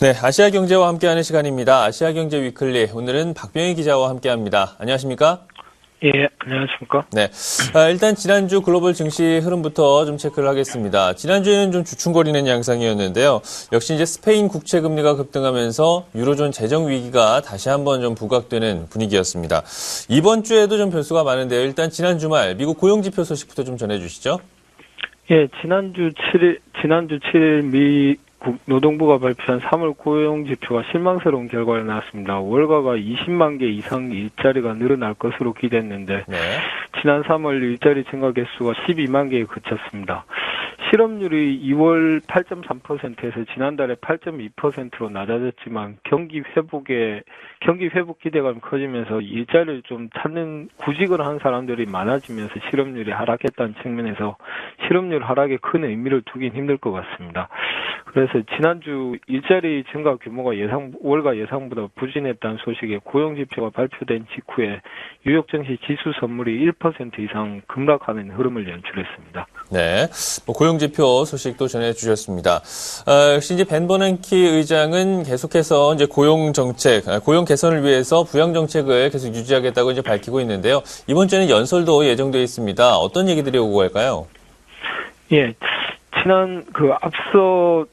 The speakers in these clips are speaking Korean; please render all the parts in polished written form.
네, 아시아경제와 함께하는 시간입니다. 아시아경제 위클리, 오늘은 박병희 기자와 함께합니다. 안녕하십니까? 예, 안녕하십니까? 네, 일단 지난주 글로벌 증시 흐름부터 좀 체크를 하겠습니다. 지난주에는 좀 주춤거리는 양상이었는데요. 역시 이제 스페인 국채 금리가 급등하면서 유로존 재정 위기가 다시 한번 좀 부각되는 분위기였습니다. 이번 주에도 좀 변수가 많은데요. 일단 지난 주말 미국 고용지표 소식부터 좀 전해주시죠. 예, 지난주 7일 미국 노동부가 발표한 3월 고용지표가 실망스러운 결과가 나왔습니다. 월가가 20만 개 이상 일자리가 늘어날 것으로 기대했는데 네. 지난 3월 일자리 증가 개수가 12만 개에 그쳤습니다. 실업률이 2월 8.3%에서 지난달에 8.2%로 낮아졌지만 경기 회복 기대감이 커지면서 일자리를 좀 찾는 구직을 한 사람들이 많아지면서 실업률이 하락했다는 측면에서 실업률 하락에 큰 의미를 두긴 힘들 것 같습니다. 그래서 지난주 일자리 증가 규모가 월가 예상보다 부진했다는 소식에 고용지표가 발표된 직후에 뉴욕 증시 지수 선물이 1% 이상 급락하는 흐름을 연출했습니다. 네, 고용지표 소식도 전해주셨습니다. 역시 이제 벤 버냉키 의장은 계속해서 이제 고용 개선을 위해서 부양 정책을 계속 유지하겠다고 이제 밝히고 있는데요. 이번 주에는 연설도 예정되어 있습니다. 어떤 얘기들이 오고 갈까요? 예, 앞서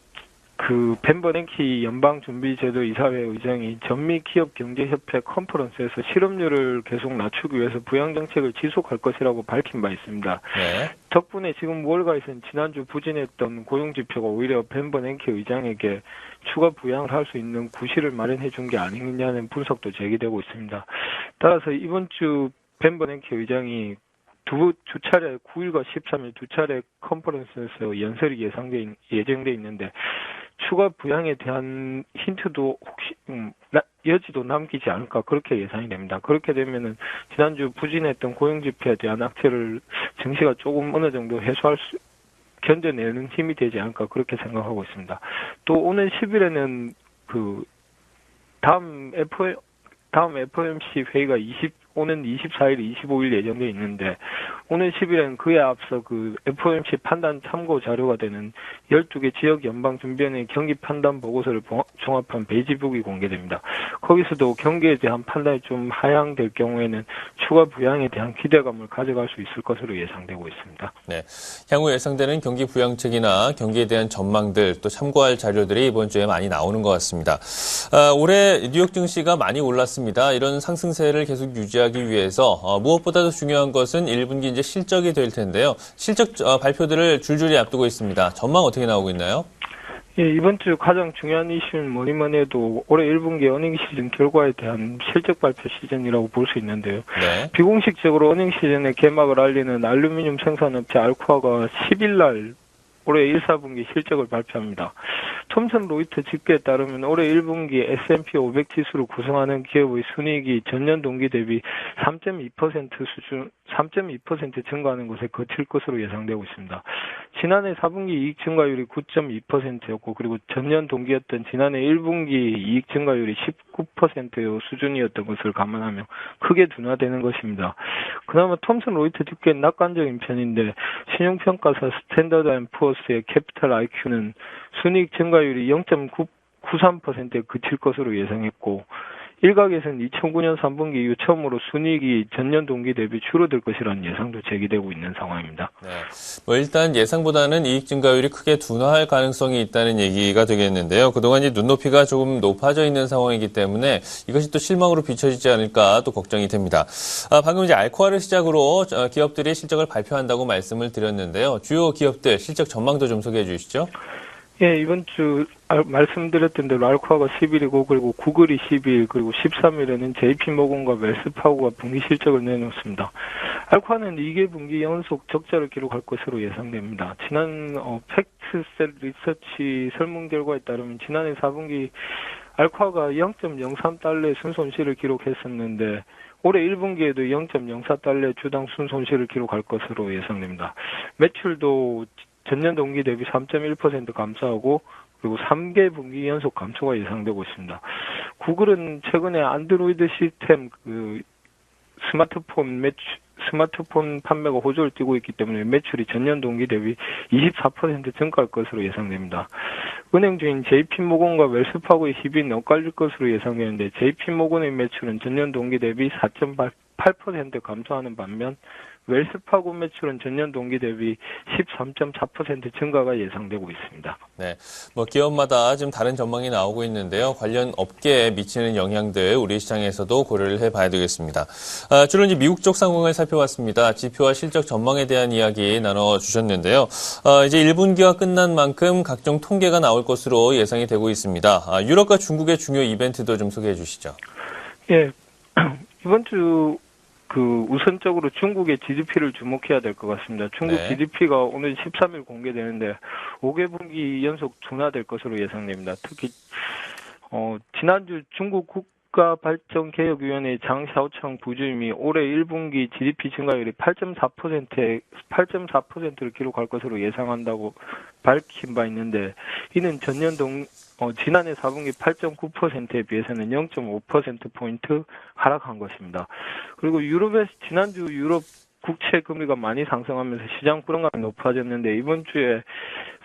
벤 버냉키 연방준비제도 이사회 의장이 전미기업경제협회 컨퍼런스에서 실업률을 계속 낮추기 위해서 부양 정책을 지속할 것이라고 밝힌 바 있습니다. 네. 덕분에 지금 월가에서는 지난주 부진했던 고용지표가 오히려 벤 버냉키 의장에게 추가 부양을 할 수 있는 구실을 마련해 준 게 아니냐는 분석도 제기되고 있습니다. 따라서 이번 주 벤 버냉키 의장이 두 차례 9일과 13일 두 차례 컨퍼런스에서 연설이 예정돼 있는데 추가 부양에 대한 힌트도 혹시 여지도 남기지 않을까 그렇게 예상이 됩니다. 그렇게 되면은 지난주 부진했던 고용지표에 대한 악재를 증시가 조금 어느 정도 견뎌내는 힘이 되지 않을까 그렇게 생각하고 있습니다. 또 오늘 10일에는 다음 FOMC 회의가 오는 24일, 25일 예정돼 있는데 오늘 10일에는 그에 앞서 FOMC 판단 참고 자료가 되는 12개 지역 연방준비원회 경기 판단 보고서를 종합한 베이지북이 공개됩니다. 거기서도 경기에 대한 판단이 좀 하향될 경우에는 추가 부양에 대한 기대감을 가져갈 수 있을 것으로 예상되고 있습니다. 네, 향후 예상되는 경기 부양책이나 경기에 대한 전망들 또 참고할 자료들이 이번 주에 많이 나오는 것 같습니다. 올해 뉴욕 증시가 많이 올랐습니다. 이런 상승세를 계속 유지하기 위해서 무엇보다도 중요한 것은 1분기 이제 실적이 될 텐데요. 실적 발표들을 줄줄이 앞두고 있습니다. 전망 어떻게 나오고 있나요? 예, 이번 주 가장 중요한 이슈는 뭐니만 해도 올해 1분기 어닝 시즌 결과에 대한 실적 발표 시즌이라고 볼 수 있는데요. 네. 비공식적으로 어닝 시즌의 개막을 알리는 알루미늄 생산업체 알코아가 10일 날 올해 1, 4분기 실적을 발표합니다. 톰슨 로이터 집계에 따르면 올해 1분기 S&P 500 지수를 구성하는 기업의 순이익이 전년 동기 대비 3.2% 증가하는 것에 그칠 것으로 예상되고 있습니다. 지난해 4분기 이익 증가율이 9.2%였고 그리고 전년 동기였던 지난해 1분기 이익 증가율이 19%의 수준이었던 것을 감안하며 크게 둔화되는 것입니다. 그나마 톰슨 로이터 집계는 낙관적인 편인데 신용평가사 스탠더드 앤 푸어스의 캐피탈 IQ는 순이익 증가율이 0.93%에 그칠 것으로 예상했고 일각에서는 2009년 3분기 이후 처음으로 순이익이 전년 동기 대비 줄어들 것이라는 예상도 제기되고 있는 상황입니다. 네, 일단 예상보다는 이익 증가율이 크게 둔화할 가능성이 있다는 얘기가 되겠는데요. 그동안 눈높이가 조금 높아져 있는 상황이기 때문에 이것이 또 실망으로 비춰지지 않을까 또 걱정이 됩니다. 방금 이제 알코아를 시작으로 기업들이 실적을 발표한다고 말씀을 드렸는데요. 주요 기업들 실적 전망도 좀 소개해 주시죠. 예, 이번 주 말씀드렸던 대로 알코아가 10일이고 그리고 구글이 10일 그리고 13일에는 JP모건과 웰스파고가 분기 실적을 내놓습니다. 알코아는 2개 분기 연속 적자를 기록할 것으로 예상됩니다. 지난 팩트셋 리서치 설문 결과에 따르면 지난해 4분기 알코아가 0.03달러의 순손실을 기록했었는데 올해 1분기에도 0.04달러의 주당 순손실을 기록할 것으로 예상됩니다. 매출도 전년 동기 대비 3.1% 감소하고 그리고 3개 분기 연속 감소가 예상되고 있습니다. 구글은 최근에 안드로이드 시스템 스마트폰 스마트폰 판매가 호조를 띠고 있기 때문에 매출이 전년 동기 대비 24% 증가할 것으로 예상됩니다. 은행주인 JP모건과 웰스파고의 희비는 엇갈릴 것으로 예상되는데 JP모건의 매출은 전년 동기 대비 4.8% 감소하는 반면 웰스파고 매출은 전년 동기 대비 13.4% 증가가 예상되고 있습니다. 네, 뭐 기업마다 지금 다른 전망이 나오고 있는데요. 관련 업계에 미치는 영향들 우리 시장에서도 고려를 해봐야 되겠습니다. 주로 이제 미국 쪽 상황을 살펴봤습니다. 지표와 실적 전망에 대한 이야기 나눠주셨는데요. 이제 1분기가 끝난 만큼 각종 통계가 나올 것으로 예상이 되고 있습니다. 유럽과 중국의 중요 이벤트도 좀 소개해 주시죠. 예, 이번 주 우선적으로 중국의 GDP를 주목해야 될 것 같습니다. 중국 네. GDP가 오늘 13일 공개되는데 5개 분기 연속 둔화될 것으로 예상됩니다. 특히 지난주 중국 국가발전개혁위원회 장 샤오창 부주임이 올해 1분기 GDP 증가율이 8.4%를 기록할 것으로 예상한다고 밝힌 바 있는데 이는 지난해 4분기 8.9%에 비해서는 0.5%포인트 하락한 것입니다. 그리고 지난주 유럽 국채 금리가 많이 상승하면서 시장 불안감이 높아졌는데 이번 주에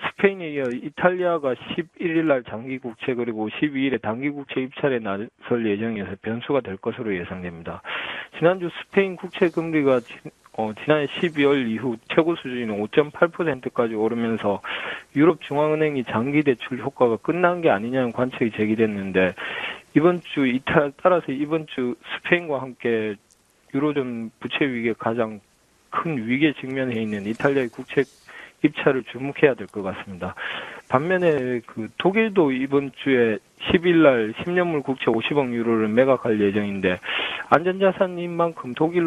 스페인에 이어 이탈리아가 11일 날 장기 국채 그리고 12일에 단기 국채 입찰에 나설 예정이어서 변수가 될 것으로 예상됩니다. 지난주 스페인 국채 금리가 지난해 12월 이후 최고 수준인 5.8%까지 오르면서 유럽 중앙은행이 장기 대출 효과가 끝난 게 아니냐는 관측이 제기됐는데 따라서 이번 주 스페인과 함께 유로존 부채 위기에 가장 큰 위기에 직면해 있는 이탈리아의 국채 입찰을 주목해야 될 것 같습니다. 반면에 독일도 이번 주에 10일 날 10년물 국채 50억 유로를 매각할 예정인데 안전자산인 만큼 독일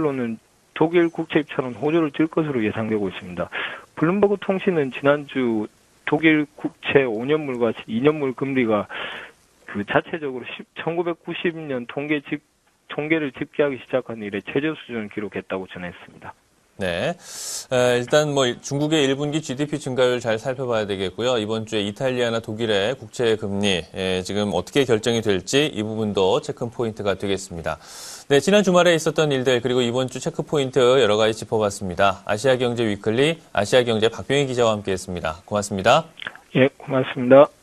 국채 입찰은 호조를 질 것으로 예상되고 있습니다. 블룸버그 통신은 지난주 독일 국채 5년물과 2년물 금리가 자체적으로 1990년 통계를 집계하기 시작한 이래 최저 수준을 기록했다고 전했습니다. 네. 일단 중국의 1분기 GDP 증가율 잘 살펴봐야 되겠고요. 이번 주에 이탈리아나 독일의 국채 금리 지금 어떻게 결정이 될지 이 부분도 체크 포인트가 되겠습니다. 네, 지난 주말에 있었던 일들 그리고 이번 주 체크 포인트 여러 가지 짚어봤습니다. 아시아경제 위클리 아시아경제 박병희 기자와 함께했습니다. 고맙습니다. 예, 고맙습니다.